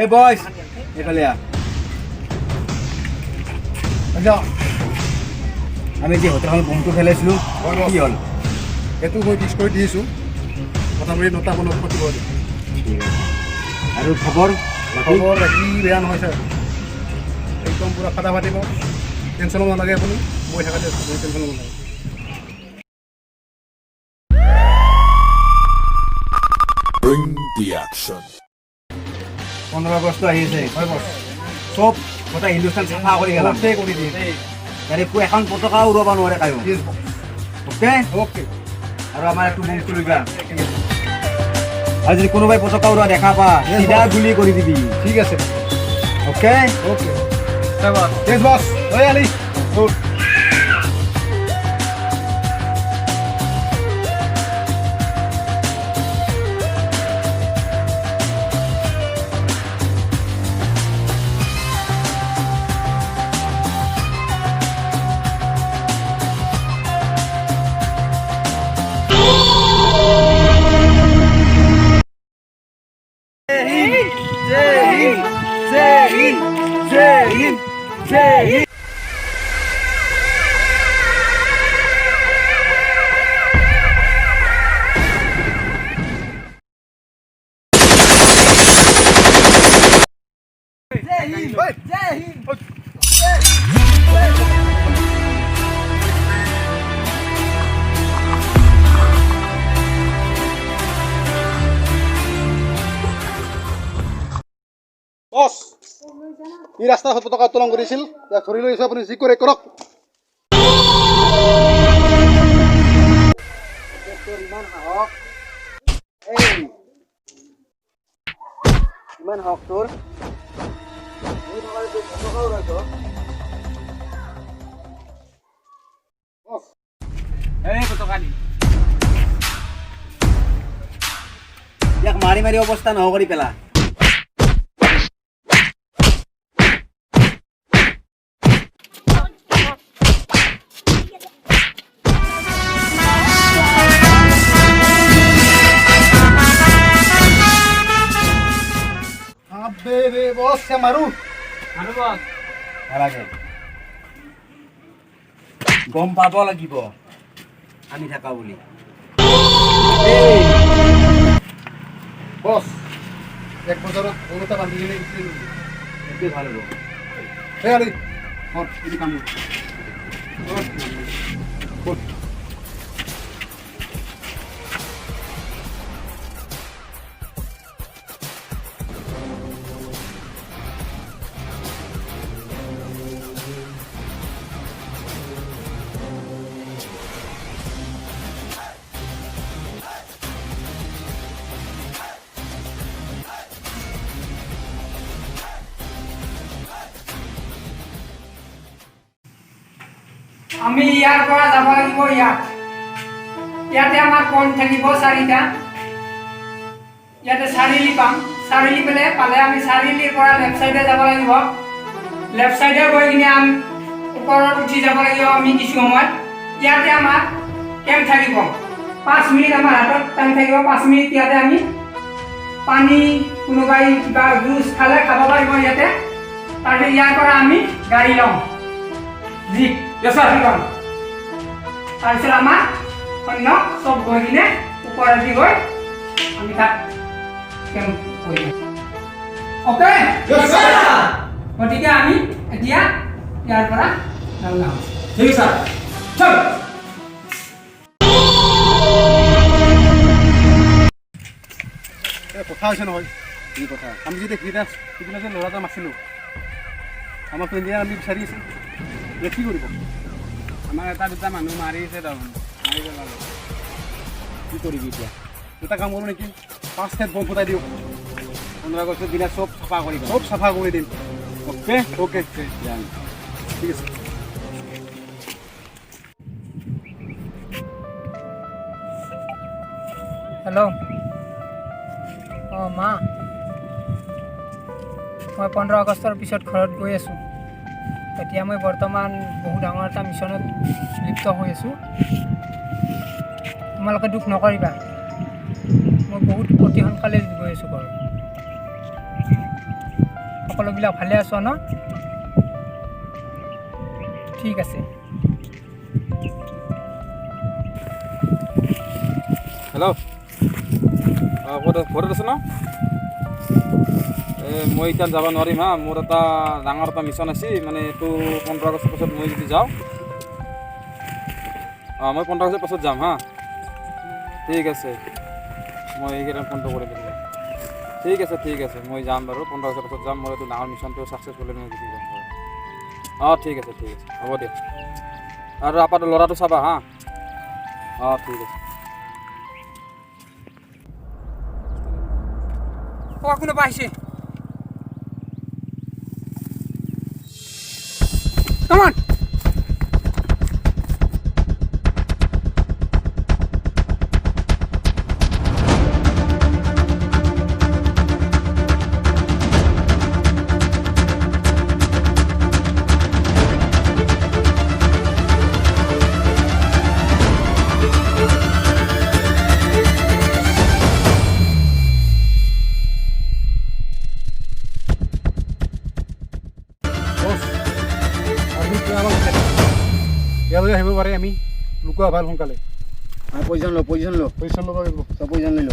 এই বয়স এইফালে আমি যে হোটেলখন বোমটো ফেলাইছিলোঁ কি হ'ল সেইটো মই ডিছ কৰি দিছোঁ মোটামুটি 9টা মানত পঠিব ঠিক আছে আৰু খবৰ খবৰ বাকী বেয়া নহয় ছাৰ একদম পূৰা ফাটা ফাটিব টেনশ্যন ল'ব নালাগে আপুনি মই থাকাতে টেনশ্যন ল'ব নালাগে Bring the action. 15 আগষ্ট আহিছে হয় বছ চব গোটেই হিন্দুস্তান চাফা কৰি গেলাম গোটেই কৰি দিম ইয়াৰে এখন পতাকা উৰাব নোৱাৰে কায়ো অ'কে অ'কে আৰু আমাৰ একটু বোমটো লইবা আৰু যদি কোনোবাই পতাকা উৰা দেখা পা সিধা গুলি কৰি দিবি ঠিক আছে অ'কে অ'কে য়েছ বছ ঐ আলি গুড বছ ই ৰাস্তাত পতাকা উত্তোলন কৰিছিল ইয়াক ধৰি লৈ আহিছোঁ আপুনি যি কৰে কৰক ইমান হক তোৰ ইয়াক মাৰি মাৰি অৱস্থা নোহোৱা কৰি পেলা বে বছ মাৰো নালাগে গম পাব লাগিব আমি থাকা বুলি বছ এক বজাৰত গৰুটা বান্ধি কিনে এইটোৱে ভাল হ'ব সেই আলি এইটো কাম আমি ইয়াৰ পৰা যাব লাগিব ইয়াতে আমাৰ পইণ্ট থাকিব 4টা ইয়াতে চাৰিআলি পাম চাৰিআলি পালে আমি চাৰিআলিৰ পৰা লেফ্ট চাইডে যাব লাগিব লেফ্ট চাইডে গৈ কিনে আমি ওপৰত উঠি যাব লাগিব আমি কিছু সময় ইয়াতে আমাৰ কেম্প থাকিব 5 মিনিট আমাৰ হাতত টাইম থাকিব 5 মিনিট ইয়াতে আমি পানী কোনোবাই কিবা জুচ খালে খাব পাৰিব ইয়াতে তাৰপিছত ইয়াৰ পৰা আমি গাড়ী ল'ম জি তাৰপিছত আমাৰ অন্য চব গৈ কিনে ওপৰেদি গৈ আমি তাত কেম্প কৰিম অ'কে গতিকে আমি এতিয়া ইয়াৰ পৰা ৰাওনা হ'ম ঠিক আছে চল কথা হৈছে নহয় কি কথা আমি যেতিয়া সিদিনা যে ল'ৰা এটা মাতিছিলোঁ আমাৰ ফ্ৰেণ্ডে আমি বিচাৰি আছোঁ কি কৰিব আমাৰ এটা দুটা মানুহ মাৰিছে তাৰমানে মাৰি পেলালে কি কৰিবি এতিয়া এটা কাম কৰোঁ নেকি 5 ঠাইত বম ফুটাই দিওঁ 15 আগষ্টৰ দিনা চব চাফা কৰি চব চাফা কৰি দিম অ'কে অ'কে ঠিক আছে হেল্ল' মা মই 15 আগষ্টৰ পিছত ঘৰত গৈ আছোঁ এতিয়া মই বৰ্তমান বহু ডাঙৰ এটা মিছনত লিপ্ত হৈ আছোঁ তোমালোকে দুখ নকৰিবা মই বহুত অতি সোনকালে গৈ আছোঁ ঘৰত সকলোবিলাক ভালে আছো ন ঠিক আছে হেল্ল' ঘৰত আছে ন মই এতিয়া যাব নোৱাৰিম হা মোৰ এটা ডাঙৰ এটা মিছন আছে মানে এইটো 15 আগষ্টৰ পাছত মই যদি যাওঁ মই 15 আগষ্টৰ পাছত যাম হা ঠিক আছে মই এইকেইটা ফোনটো কৰি দিম ঠিক আছে মই যাম বাৰু 15 আগষ্টৰ পাছত যাম মোৰ এইটো ডাঙৰ মিছনটো ছাকচেছফুলি মই গুচি যাম ঠিক আছে হ'ব দিয়া আৰু আপাটো ল'ৰাটো চাবা হা ঠিক আছে কোনোবা আহিছে Come on. ইয়ালৈ আহিব পাৰে আমি লুকুৱা ভাল সোনকালে পজিশ্যন ল পজিশ্যন ল'ব লাগিব চব পজিশ্যন লৈ ল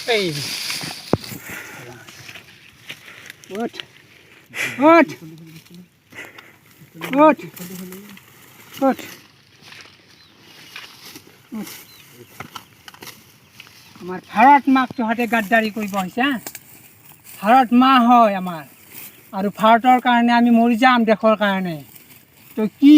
Hey. What? আমার ভাৰত মাক তহঁতে গাদ্দাৰি কৰিব আহিছে ভাৰত মা হয় আমাৰ আৰু ভাৰতৰ কাৰণে আমি মৰি যাম দেশৰ কাৰণে তো কি